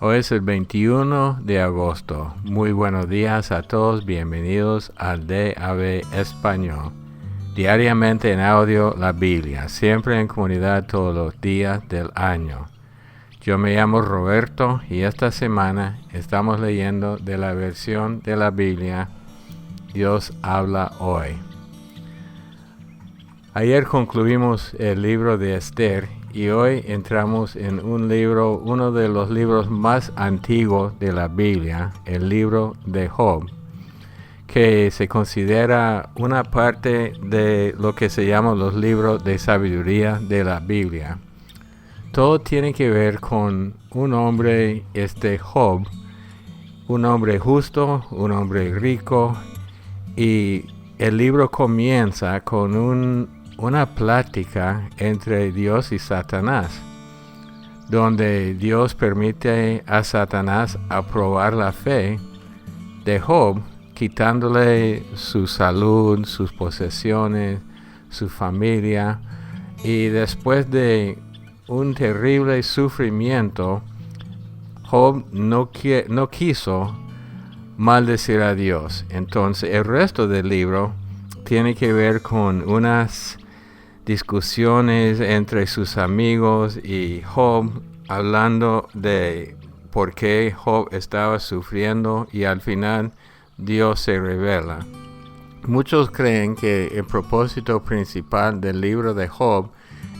Hoy es el 21 de agosto. Muy buenos días a todos. Bienvenidos al DAB Español. Diariamente en audio la Biblia, siempre en comunidad todos los días del año. Yo me llamo Roberto y esta semana estamos leyendo de la versión de la Biblia Dios habla hoy. Ayer concluimos el libro de Esther y hoy entramos en uno de los libros más antiguos de la Biblia, el libro de Job, que se considera una parte de lo que se llama los libros de sabiduría de la Biblia. Todo tiene que ver con un hombre, Job, un hombre justo, un hombre rico, y el libro comienza con una plática entre Dios y Satanás, donde Dios permite a Satanás aprobar la fe de Job, quitándole su salud, sus posesiones, su familia, y después de un terrible sufrimiento, Job no quiso maldecir a Dios. Entonces el resto del libro tiene que ver con unas discusiones entre sus amigos y Job, hablando de por qué Job estaba sufriendo, y al final Dios se revela. Muchos creen que el propósito principal del libro de Job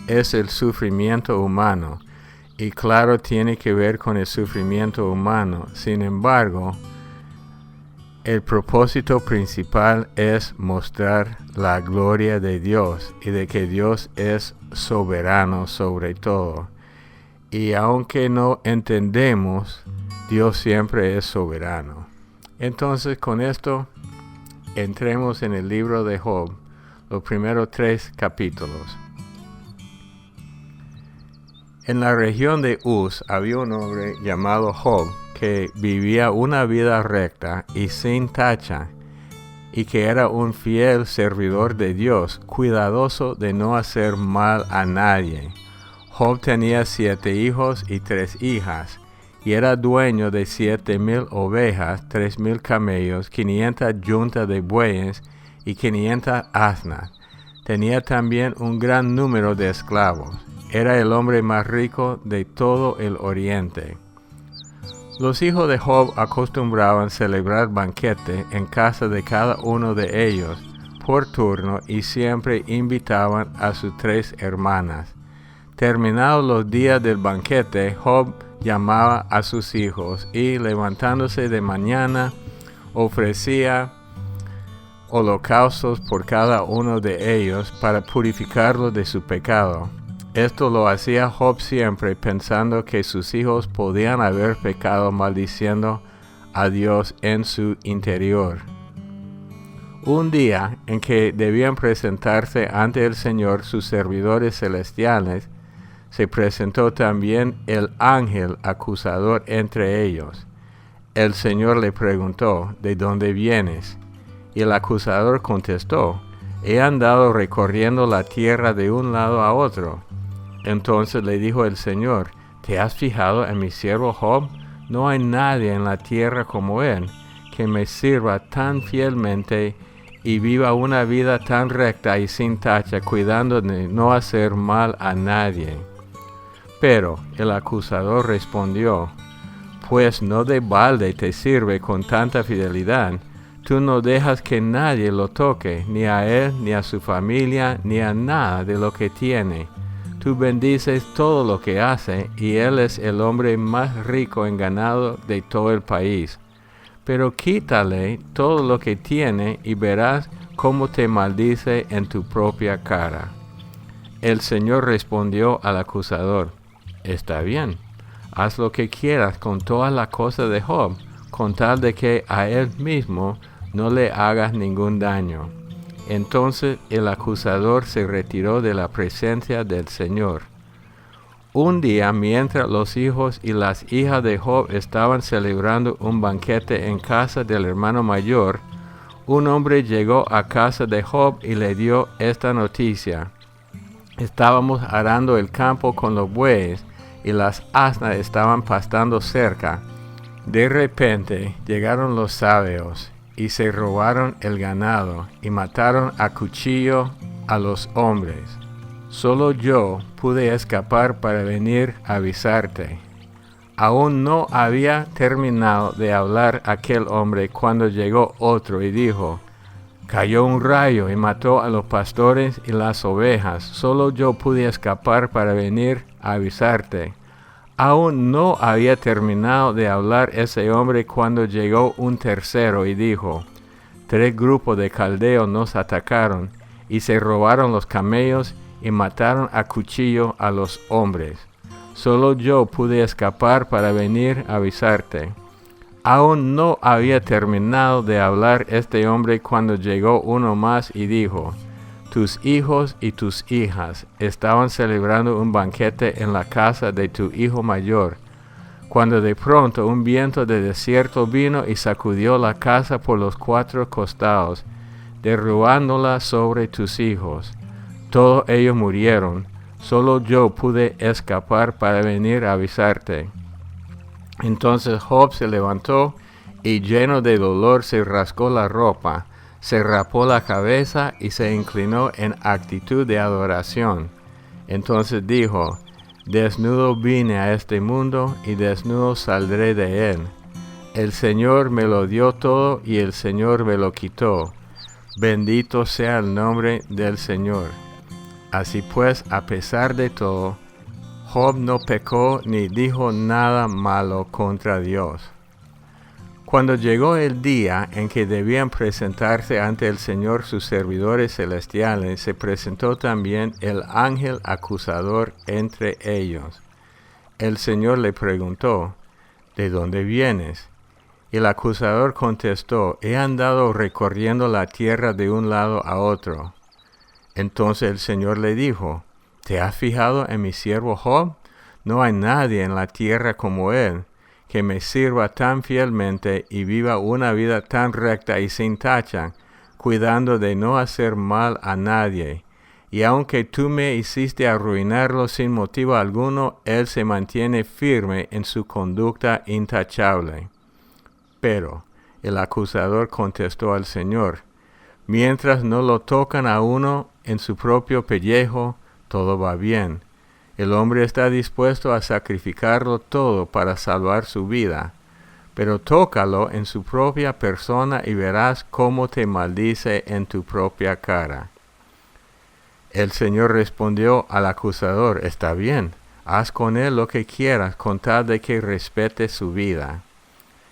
es el sufrimiento humano, y claro, tiene que ver con el sufrimiento humano. Sin embargo, el propósito principal es mostrar la gloria de Dios y de que Dios es soberano sobre todo. Y aunque no entendemos, Dios siempre es soberano. Entonces, con esto, entremos en el libro de Job, los primeros 3 capítulos. En la región de Uz había un hombre llamado Job, que vivía una vida recta y sin tacha, y que era un fiel servidor de Dios, cuidadoso de no hacer mal a nadie. Job tenía 7 hijos y 3 hijas, y era dueño de 7,000 ovejas, 3,000 camellos, 500 yuntas de bueyes y 500 asnas. Tenía también un gran número de esclavos. Era el hombre más rico de todo el oriente. Los hijos de Job acostumbraban celebrar banquete en casa de cada uno de ellos por turno, y siempre invitaban a sus 3 hermanas. Terminados los días del banquete, Job llamaba a sus hijos y, levantándose de mañana, ofrecía holocaustos por cada uno de ellos para purificarlo de su pecado. Esto lo hacía Job siempre pensando que sus hijos podían haber pecado maldiciendo a Dios en su interior. Un día en que debían presentarse ante el Señor sus servidores celestiales, se presentó también el ángel acusador entre ellos. El Señor le preguntó, ¿de dónde vienes? Y el acusador contestó, he andado recorriendo la tierra de un lado a otro. Entonces le dijo el Señor, ¿te has fijado en mi siervo Job? No hay nadie en la tierra como él, que me sirva tan fielmente y viva una vida tan recta y sin tacha, cuidando de no hacer mal a nadie. Pero el acusador respondió, pues no de balde te sirve con tanta fidelidad. Tú no dejas que nadie lo toque, ni a él, ni a su familia, ni a nada de lo que tiene. Tú bendices todo lo que hace, y él es el hombre más rico en ganado de todo el país. Pero quítale todo lo que tiene y verás cómo te maldice en tu propia cara. El Señor respondió al acusador, está bien, haz lo que quieras con todas las cosas de Job, con tal de que a él mismo no le hagas ningún daño. Entonces el acusador se retiró de la presencia del Señor. Un día, mientras los hijos y las hijas de Job estaban celebrando un banquete en casa del hermano mayor, un hombre llegó a casa de Job y le dio esta noticia. Estábamos arando el campo con los bueyes, y las asnas estaban pastando cerca. De repente llegaron los sabeos y se robaron el ganado y mataron a cuchillo a los hombres. Solo yo pude escapar para venir a avisarte. Aún no había terminado de hablar aquel hombre cuando llegó otro y dijo: cayó un rayo y mató a los pastores y las ovejas. Solo yo pude escapar para venir a avisarte. Aún no había terminado de hablar ese hombre cuando llegó un tercero y dijo: 3 grupos de caldeos nos atacaron y se robaron los camellos y mataron a cuchillo a los hombres. Solo yo pude escapar para venir a avisarte. Aún no había terminado de hablar este hombre cuando llegó uno más y dijo: tus hijos y tus hijas estaban celebrando un banquete en la casa de tu hijo mayor, cuando de pronto un viento de desierto vino y sacudió la casa por los 4 costados, derribándola sobre tus hijos. Todos ellos murieron. Solo yo pude escapar para venir a avisarte. Entonces Job se levantó y lleno de dolor se rasgó la ropa, se rapó la cabeza y se inclinó en actitud de adoración. Entonces dijo: desnudo vine a este mundo y desnudo saldré de él. El Señor me lo dio todo y el Señor me lo quitó. Bendito sea el nombre del Señor. Así pues, a pesar de todo, Job no pecó ni dijo nada malo contra Dios. Cuando llegó el día en que debían presentarse ante el Señor sus servidores celestiales, se presentó también el ángel acusador entre ellos. El Señor le preguntó: ¿de dónde vienes? Y el acusador contestó: he andado recorriendo la tierra de un lado a otro. Entonces el Señor le dijo: ¿te has fijado en mi siervo Job? No hay nadie en la tierra como él, que me sirva tan fielmente y viva una vida tan recta y sin tacha, cuidando de no hacer mal a nadie. Y aunque tú me hiciste arruinarlo sin motivo alguno, él se mantiene firme en su conducta intachable. Pero el acusador contestó al Señor: mientras no lo tocan a uno en su propio pellejo, todo va bien. El hombre está dispuesto a sacrificarlo todo para salvar su vida, pero tócalo en su propia persona y verás cómo te maldice en tu propia cara. El Señor respondió al acusador: está bien, haz con él lo que quieras, con tal de que respete su vida.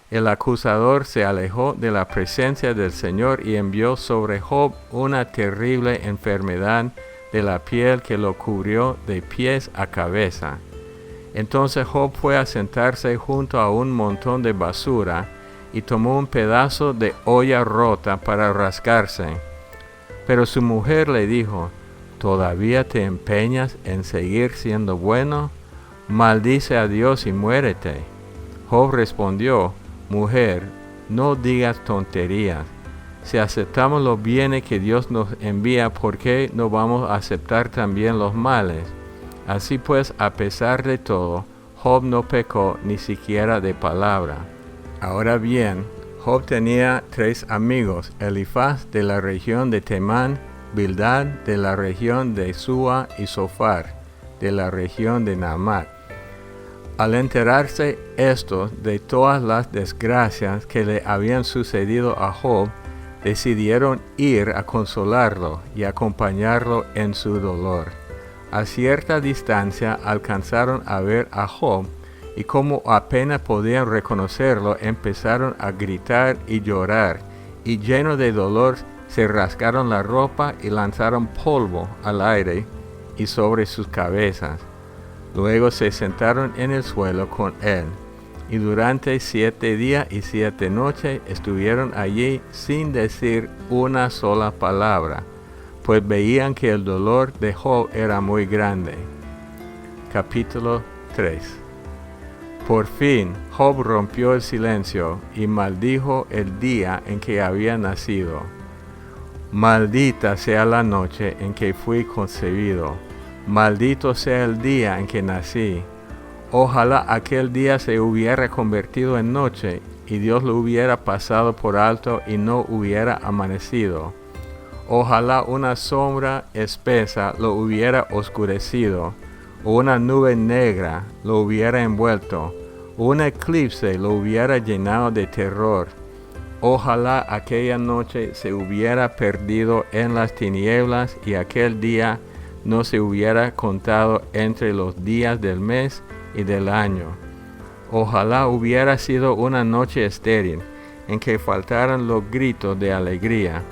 El acusador se alejó de la presencia del Señor y envió sobre Job una terrible enfermedad de la piel que lo cubrió de pies a cabeza. Entonces Job fue a sentarse junto a un montón de basura y tomó un pedazo de olla rota para rascarse. Pero su mujer le dijo: ¿todavía te empeñas en seguir siendo bueno? Maldice a Dios y muérete. Job respondió: mujer, no digas tonterías. Si aceptamos los bienes que Dios nos envía, ¿por qué no vamos a aceptar también los males? Así pues, a pesar de todo, Job no pecó ni siquiera de palabra. Ahora bien, Job tenía 3 amigos: Elifaz de la región de Temán, Bildad de la región de Sua y Zofar de la región de Naamat. Al enterarse estos de todas las desgracias que le habían sucedido a Job, decidieron ir a consolarlo y acompañarlo en su dolor. A cierta distancia alcanzaron a ver a Job, y como apenas podían reconocerlo, empezaron a gritar y llorar, y llenos de dolor se rasgaron la ropa y lanzaron polvo al aire y sobre sus cabezas. Luego se sentaron en el suelo con él, y durante 7 días y 7 noches estuvieron allí sin decir una sola palabra, pues veían que el dolor de Job era muy grande. Capítulo 3. Por fin Job rompió el silencio y maldijo el día en que había nacido. Maldita sea la noche en que fui concebido. Maldito sea el día en que nací. Ojalá aquel día se hubiera convertido en noche y Dios lo hubiera pasado por alto y no hubiera amanecido. Ojalá una sombra espesa lo hubiera oscurecido, o una nube negra lo hubiera envuelto, o un eclipse lo hubiera llenado de terror. Ojalá aquella noche se hubiera perdido en las tinieblas y aquel día no se hubiera contado entre los días del mes y del año. Ojalá hubiera sido una noche estéril, en que faltaran los gritos de alegría.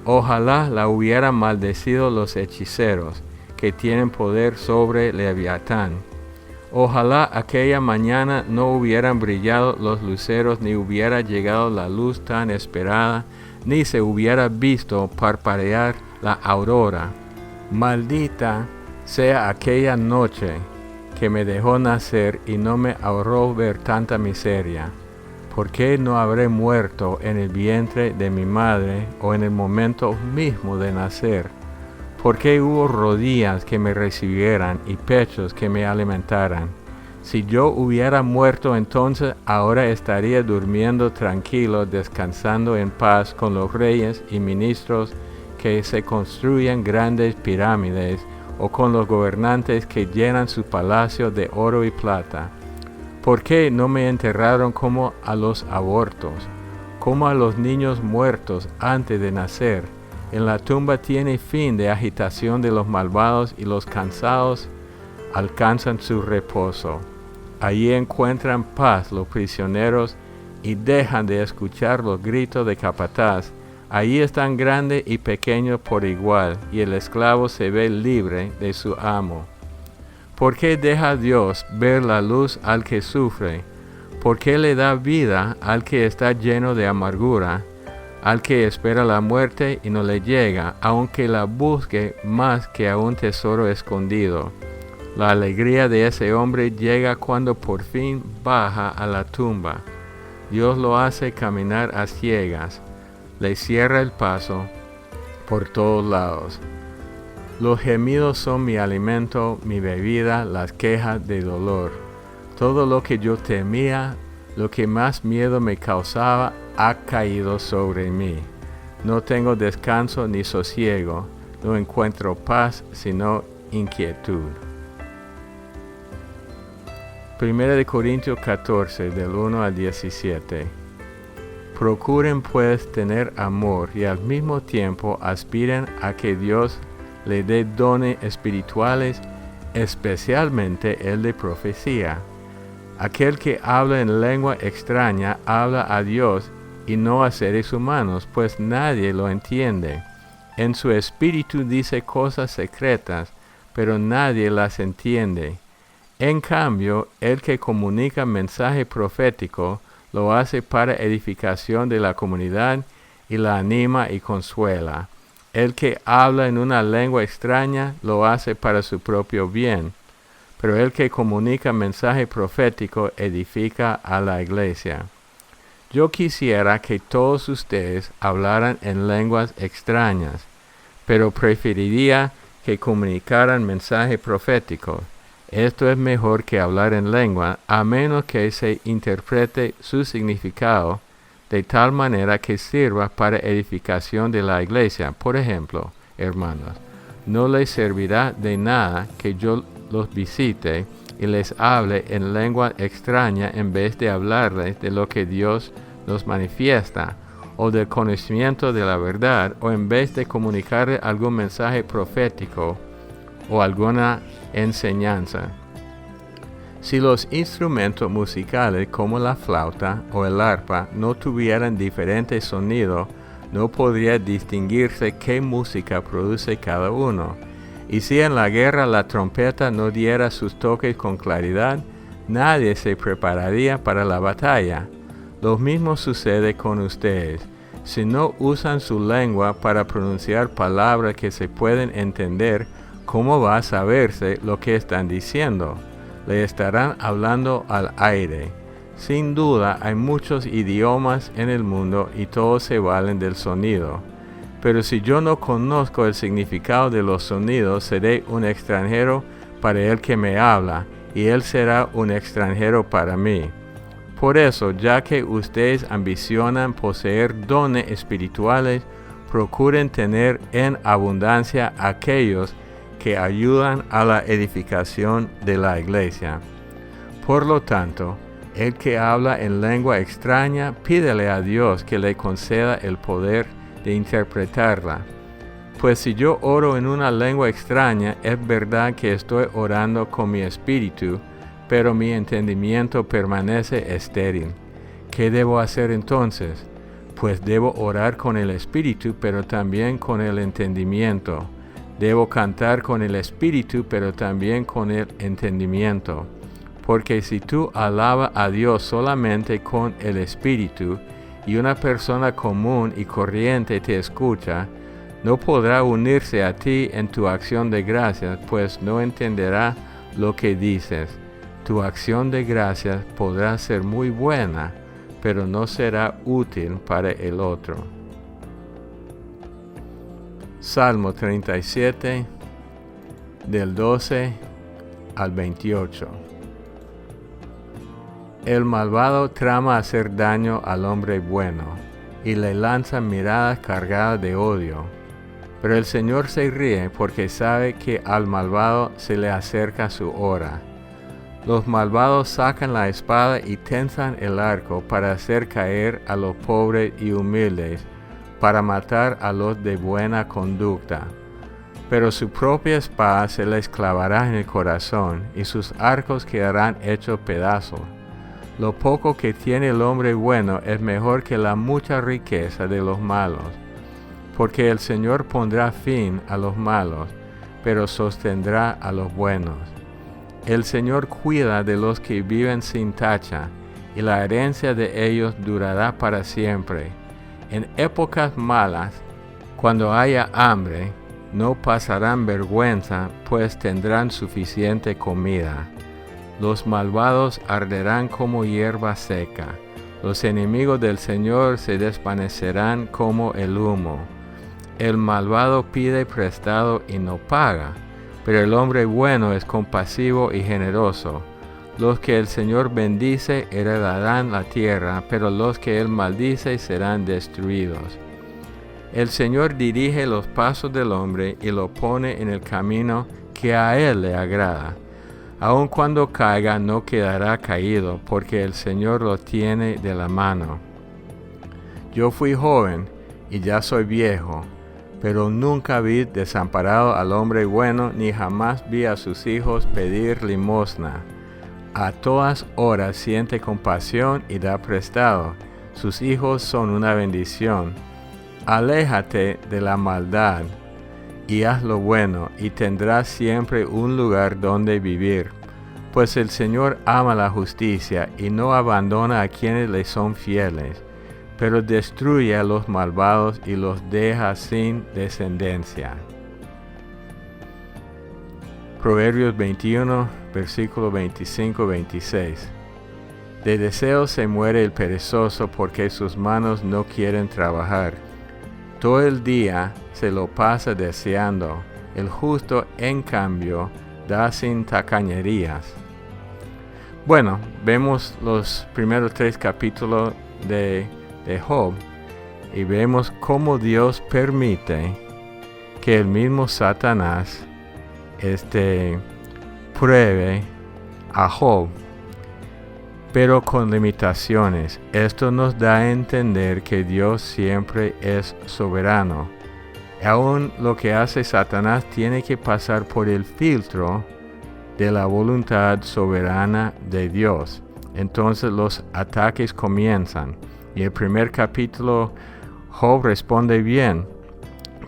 Ojalá la hubieran maldecido los hechiceros, que tienen poder sobre Leviatán. Ojalá aquella mañana no hubieran brillado los luceros, ni hubiera llegado la luz tan esperada, ni se hubiera visto parpadear la aurora. Maldita sea aquella noche que me dejó nacer y no me ahorró ver tanta miseria. ¿Por qué no habré muerto en el vientre de mi madre o en el momento mismo de nacer? ¿Por qué hubo rodillas que me recibieran y pechos que me alimentaran? Si yo hubiera muerto entonces, ahora estaría durmiendo tranquilo, descansando en paz con los reyes y ministros que se construyen grandes pirámides, o con los gobernantes que llenan su palacio de oro y plata. ¿Por qué no me enterraron como a los abortos, como a los niños muertos antes de nacer? En la tumba tiene fin de agitación de los malvados y los cansados alcanzan su reposo. Allí encuentran paz los prisioneros y dejan de escuchar los gritos de capataz. Allí están grandes y pequeños por igual, y el esclavo se ve libre de su amo. ¿Por qué deja Dios ver la luz al que sufre? ¿Por qué le da vida al que está lleno de amargura, al que espera la muerte y no le llega, aunque la busque más que a un tesoro escondido? La alegría de ese hombre llega cuando por fin baja a la tumba. Dios lo hace caminar a ciegas. Le cierra el paso por todos lados. Los gemidos son mi alimento, mi bebida, las quejas de dolor. Todo lo que yo temía, lo que más miedo me causaba, ha caído sobre mí. No tengo descanso ni sosiego, no encuentro paz, sino inquietud. 1 Corintios 14, del 1 al 17. Procuren pues tener amor y al mismo tiempo aspiren a que Dios le dé dones espirituales, especialmente el de profecía. Aquel que habla en lengua extraña habla a Dios y no a seres humanos, pues nadie lo entiende. En su espíritu dice cosas secretas, pero nadie las entiende. En cambio, el que comunica mensaje profético lo hace para edificación de la comunidad y la anima y consuela. El que habla en una lengua extraña lo hace para su propio bien, pero el que comunica mensaje profético edifica a la iglesia. Yo quisiera que todos ustedes hablaran en lenguas extrañas, pero preferiría que comunicaran mensaje profético. Esto es mejor que hablar en lengua, a menos que se interprete su significado de tal manera que sirva para edificación de la iglesia. Por ejemplo, hermanos, no les servirá de nada que yo los visite y les hable en lengua extraña en vez de hablarles de lo que Dios nos manifiesta, o del conocimiento de la verdad, o en vez de comunicarles algún mensaje profético o alguna enseñanza. Si los instrumentos musicales como la flauta o el arpa no tuvieran diferentes sonidos, no podría distinguirse qué música produce cada uno. Y si en la guerra la trompeta no diera sus toques con claridad, nadie se prepararía para la batalla. Lo mismo sucede con ustedes. Si no usan su lengua para pronunciar palabras que se pueden entender, ¿cómo va a saberse lo que están diciendo? Le estarán hablando al aire. Sin duda hay muchos idiomas en el mundo y todos se valen del sonido. Pero si yo no conozco el significado de los sonidos, seré un extranjero para el que me habla, y él será un extranjero para mí. Por eso, ya que ustedes ambicionan poseer dones espirituales, procuren tener en abundancia aquellos que ayudan a la edificación de la iglesia. Por lo tanto, el que habla en lengua extraña, pídele a Dios que le conceda el poder de interpretarla. Pues si yo oro en una lengua extraña, es verdad que estoy orando con mi espíritu, pero mi entendimiento permanece estéril. ¿Qué debo hacer entonces? Pues debo orar con el espíritu, pero también con el entendimiento. Debo cantar con el espíritu, pero también con el entendimiento. Porque si tú alabas a Dios solamente con el espíritu, y una persona común y corriente te escucha, no podrá unirse a ti en tu acción de gracias, pues no entenderá lo que dices. Tu acción de gracias podrá ser muy buena, pero no será útil para el otro. Salmo 37, del 12 al 28. El malvado trama hacer daño al hombre bueno, y le lanza miradas cargadas de odio. Pero el Señor se ríe porque sabe que al malvado se le acerca su hora. Los malvados sacan la espada y tensan el arco para hacer caer a los pobres y humildes, para matar a los de buena conducta. Pero su propia espada se les clavará en el corazón, y sus arcos quedarán hechos pedazos. Lo poco que tiene el hombre bueno es mejor que la mucha riqueza de los malos. Porque el Señor pondrá fin a los malos, pero sostendrá a los buenos. El Señor cuida de los que viven sin tacha, y la herencia de ellos durará para siempre. En épocas malas, cuando haya hambre, no pasarán vergüenza, pues tendrán suficiente comida. Los malvados arderán como hierba seca. Los enemigos del Señor se desvanecerán como el humo. El malvado pide prestado y no paga, pero el hombre bueno es compasivo y generoso. Los que el Señor bendice heredarán la tierra, pero los que él maldice serán destruidos. El Señor dirige los pasos del hombre y lo pone en el camino que a él le agrada. Aun cuando caiga no quedará caído, porque el Señor lo tiene de la mano. Yo fui joven y ya soy viejo, pero nunca vi desamparado al hombre bueno, ni jamás vi a sus hijos pedir limosna. A todas horas siente compasión y da prestado. Sus hijos son una bendición. Aléjate de la maldad y haz lo bueno, y tendrás siempre un lugar donde vivir. Pues el Señor ama la justicia y no abandona a quienes le son fieles, pero destruye a los malvados y los deja sin descendencia. Proverbios 21, versículo 25-26. De deseo se muere el perezoso porque sus manos no quieren trabajar. Todo el día se lo pasa deseando. El justo, en cambio, da sin tacañerías. Bueno, vemos los primeros 3 capítulos de Job y vemos cómo Dios permite que el mismo Satanás pruebe a Job, pero con limitaciones. Esto nos da a entender que Dios siempre es soberano. Aún lo que hace Satanás tiene que pasar por el filtro de la voluntad soberana de Dios. Entonces los ataques comienzan. Y el primer capítulo, Job responde bien,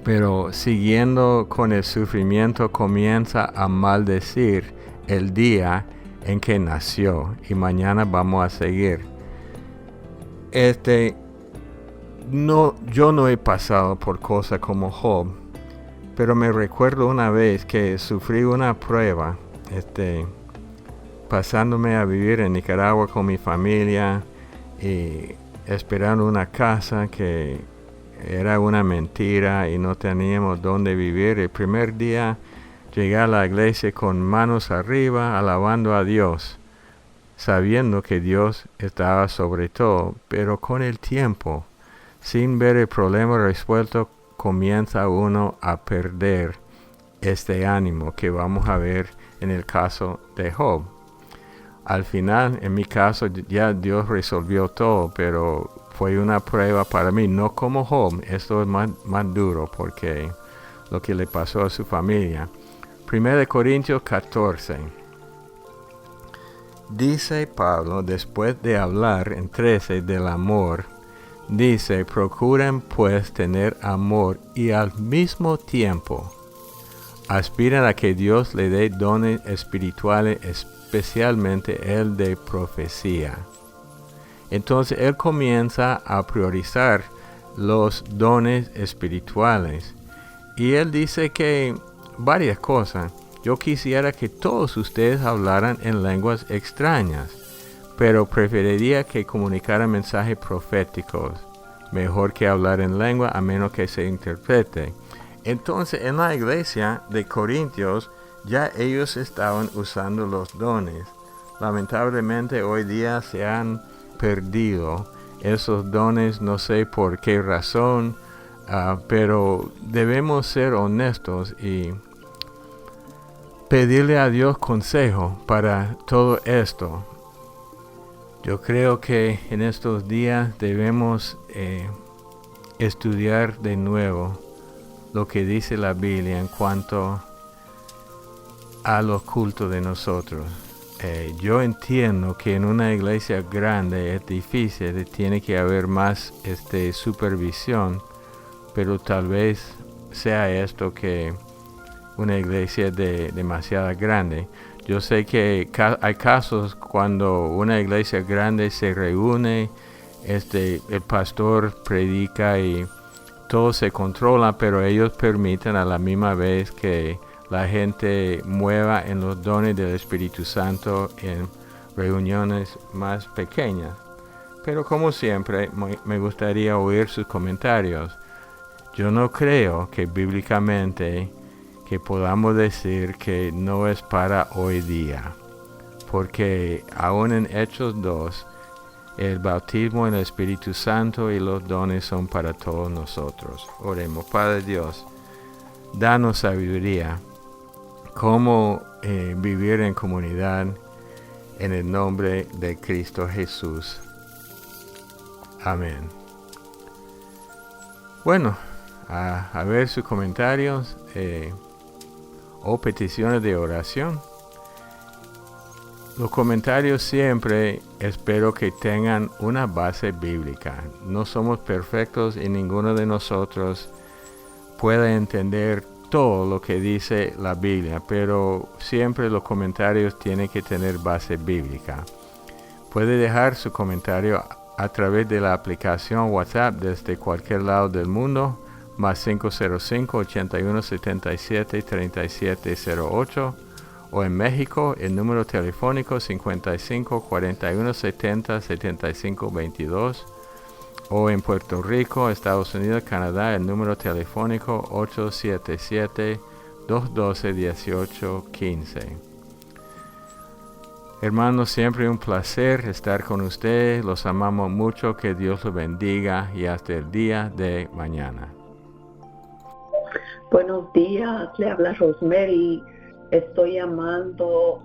pero siguiendo con el sufrimiento comienza a maldecir el día en que nació. Y mañana vamos a seguir. Yo no he pasado por cosas como Job, pero me recuerdo una vez que sufrí una prueba, pasándome a vivir en Nicaragua con mi familia y esperando una casa que era una mentira y no teníamos dónde vivir. El primer día llegué a la iglesia con manos arriba, alabando a Dios, sabiendo que Dios estaba sobre todo, pero con el tiempo, sin ver el problema resuelto, comienza uno a perder este ánimo que vamos a ver en el caso de Job. Al final, en mi caso, ya Dios resolvió todo, pero fue una prueba para mí, no como Job. Esto es más duro porque lo que le pasó a su familia. 1 Corintios 14. Dice Pablo, después de hablar en 13 del amor, dice, procuren pues tener amor y al mismo tiempo aspiran a que Dios le dé dones espirituales, especialmente el de profecía. Entonces él comienza a priorizar los dones espirituales. Y él dice que varias cosas. Yo quisiera que todos ustedes hablaran en lenguas extrañas, pero preferiría que comunicaran mensajes proféticos. Mejor que hablar en lengua a menos que se interprete. Entonces en la iglesia de Corintios ya ellos estaban usando los dones. Lamentablemente hoy día se han perdido esos dones, no sé por qué razón, pero debemos ser honestos y pedirle a Dios consejo para todo esto. Yo creo que en estos días debemos estudiar de nuevo lo que dice la Biblia en cuanto a los cultos de nosotros. Yo entiendo que en una iglesia grande es difícil, tiene que haber más supervisión, pero tal vez sea esto que una iglesia demasiado grande. Yo sé que hay casos cuando una iglesia grande se reúne, el pastor predica y todo se controla, pero ellos permiten a la misma vez que la gente mueva en los dones del Espíritu Santo en reuniones más pequeñas. Pero como siempre, me gustaría oír sus comentarios. Yo no creo que bíblicamente que podamos decir que no es para hoy día, porque aún en Hechos 2, el bautismo en el Espíritu Santo y los dones son para todos nosotros. Oremos. Padre Dios, danos sabiduría, cómo vivir en comunidad en el nombre de Cristo Jesús. Amén. Bueno, a ver sus comentarios o peticiones de oración. Los comentarios siempre espero que tengan una base bíblica. No somos perfectos y ninguno de nosotros puede entender todo lo que dice la Biblia, pero siempre los comentarios tienen que tener base bíblica. Puede dejar su comentario a través de la aplicación WhatsApp desde cualquier lado del mundo, más 505-8177-3708, o en México, el número telefónico 55 41 70 75 22, o en Puerto Rico, Estados Unidos, Canadá, el número telefónico 877-212-1815. Hermanos, siempre un placer estar con ustedes. Los amamos mucho. Que Dios los bendiga y hasta el día de mañana. Buenos días, le habla Rosemary. Estoy llamando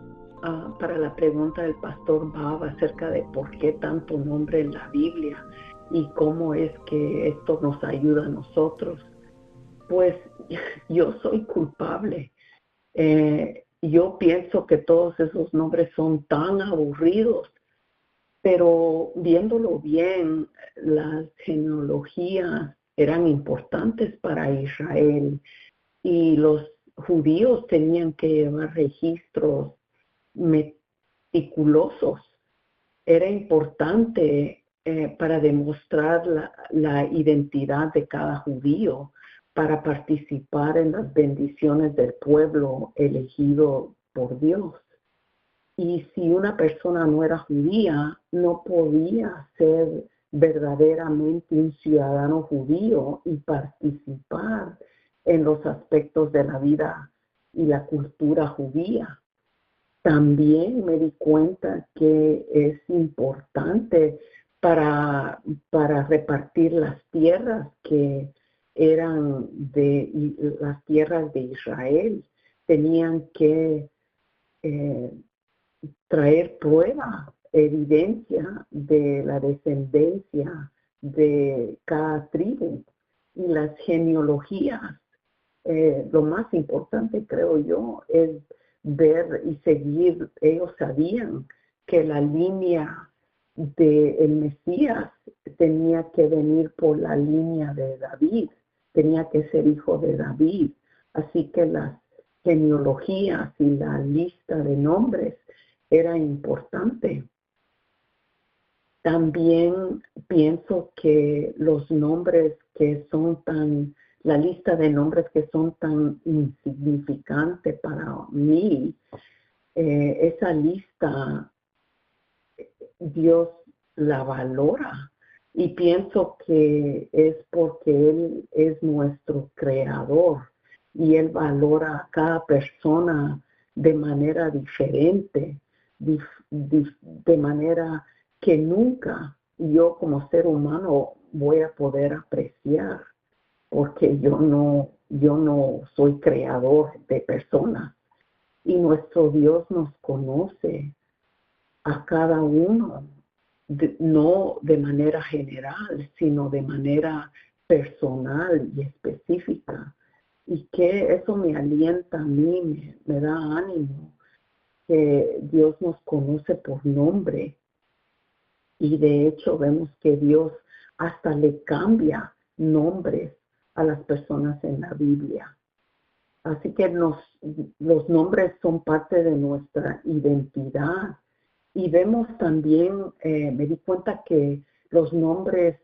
para la pregunta del pastor Bob acerca de por qué tanto nombre en la Biblia y cómo es que esto nos ayuda a nosotros. Pues yo soy culpable. Yo pienso que todos esos nombres son tan aburridos, pero viéndolo bien, las genealogías eran importantes para Israel y los judíos tenían que llevar registros meticulosos. Era importante para demostrar la identidad de cada judío, para participar en las bendiciones del pueblo elegido por Dios. Y si una persona no era judía, no podía ser verdaderamente un ciudadano judío y participar en los aspectos de la vida y la cultura judía. También me di cuenta que es importante para repartir las tierras que eran las tierras de Israel. Tenían que traer prueba, evidencia de la descendencia de cada tribu y las genealogías. Lo más importante, creo yo, es ver y seguir. Ellos sabían que la línea del Mesías tenía que venir por la línea de David, tenía que ser hijo de David. Así que las genealogías y la lista de nombres era importante. También pienso que los nombres que son la lista de nombres que son tan insignificantes para mí, esa lista Dios la valora, y pienso que es porque Él es nuestro creador y Él valora a cada persona de manera diferente, de manera que nunca yo como ser humano voy a poder apreciar, porque yo no soy creador de personas, y nuestro Dios nos conoce a cada uno, no de manera general, sino de manera personal y específica. Y que eso me alienta a mí, me da ánimo, que Dios nos conoce por nombre. Y de hecho vemos que Dios hasta le cambia nombres a las personas en la Biblia. Así que los nombres son parte de nuestra identidad. Y vemos también, me di cuenta que los nombres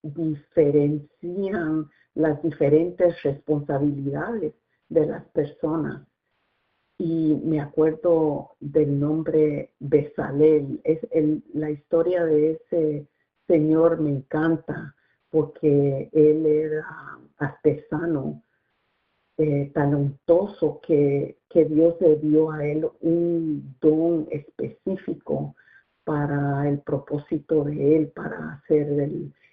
diferencian las diferentes responsabilidades de las personas. Y me acuerdo del nombre Bezalel. La historia de ese señor me encanta, porque él era artesano, talentoso, que Dios le dio a él un don específico para el propósito de él, para hacer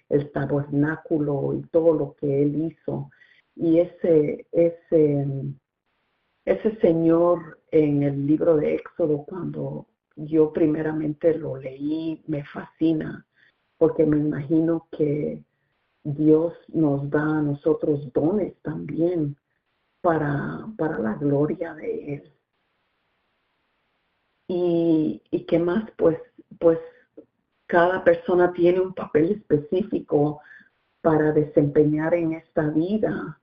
el tabernáculo y todo lo que él hizo. Y ese señor, en el libro de Éxodo, cuando yo primeramente lo leí, me fascina, porque me imagino que Dios nos da a nosotros dones también para la gloria de Él. ¿Y qué más? Pues cada persona tiene un papel específico para desempeñar en esta vida,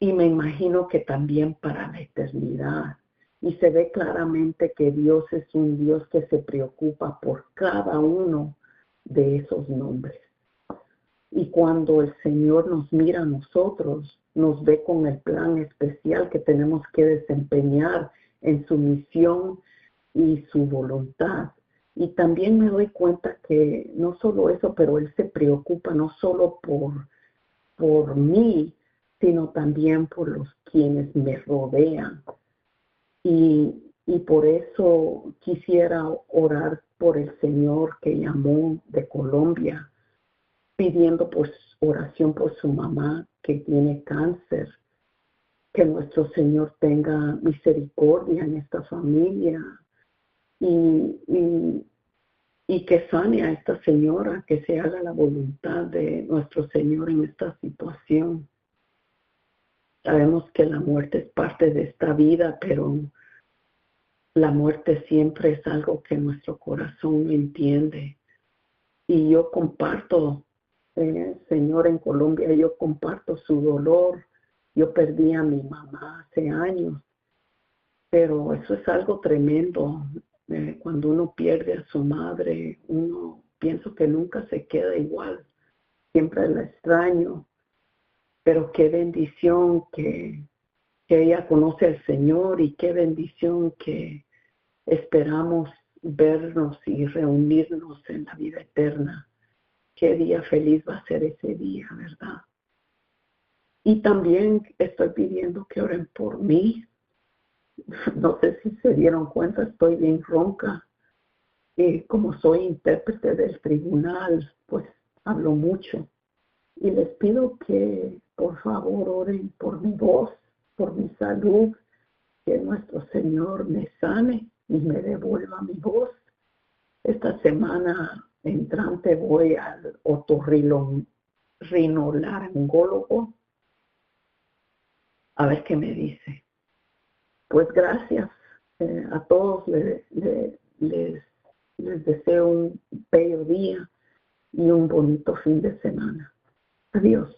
y me imagino que también para la eternidad. Y se ve claramente que Dios es un Dios que se preocupa por cada uno de esos nombres. Y cuando el Señor nos mira a nosotros, nos ve con el plan especial que tenemos que desempeñar en su misión y su voluntad. Y también me doy cuenta que no solo eso, pero Él se preocupa no solo por mí, sino también por los quienes me rodean. Y por eso quisiera orar por el Señor que llamó de Colombia, pidiendo oración por su mamá que tiene cáncer, que nuestro Señor tenga misericordia en esta familia y que sane a esta señora, que se haga la voluntad de nuestro Señor en esta situación. Sabemos que la muerte es parte de esta vida, pero la muerte siempre es algo que nuestro corazón no entiende. Y yo comparto, Señor, en Colombia, yo comparto su dolor. Yo perdí a mi mamá hace años, pero eso es algo tremendo. Cuando uno pierde a su madre, uno pienso que nunca se queda igual. Siempre la extraño, pero qué bendición que ella conoce al Señor, y qué bendición que esperamos vernos y reunirnos en la vida eterna. Qué día feliz va a ser ese día, ¿verdad? Y también estoy pidiendo que oren por mí. No sé si se dieron cuenta, estoy bien ronca. Como soy intérprete del tribunal, pues hablo mucho. Y les pido que por favor oren por mi voz, por mi salud, que nuestro Señor me sane y me devuelva mi voz. Esta semana entrante voy al otorrinolaringólogo a ver qué me dice. Pues gracias a todos, les deseo un bello día y un bonito fin de semana. Adiós.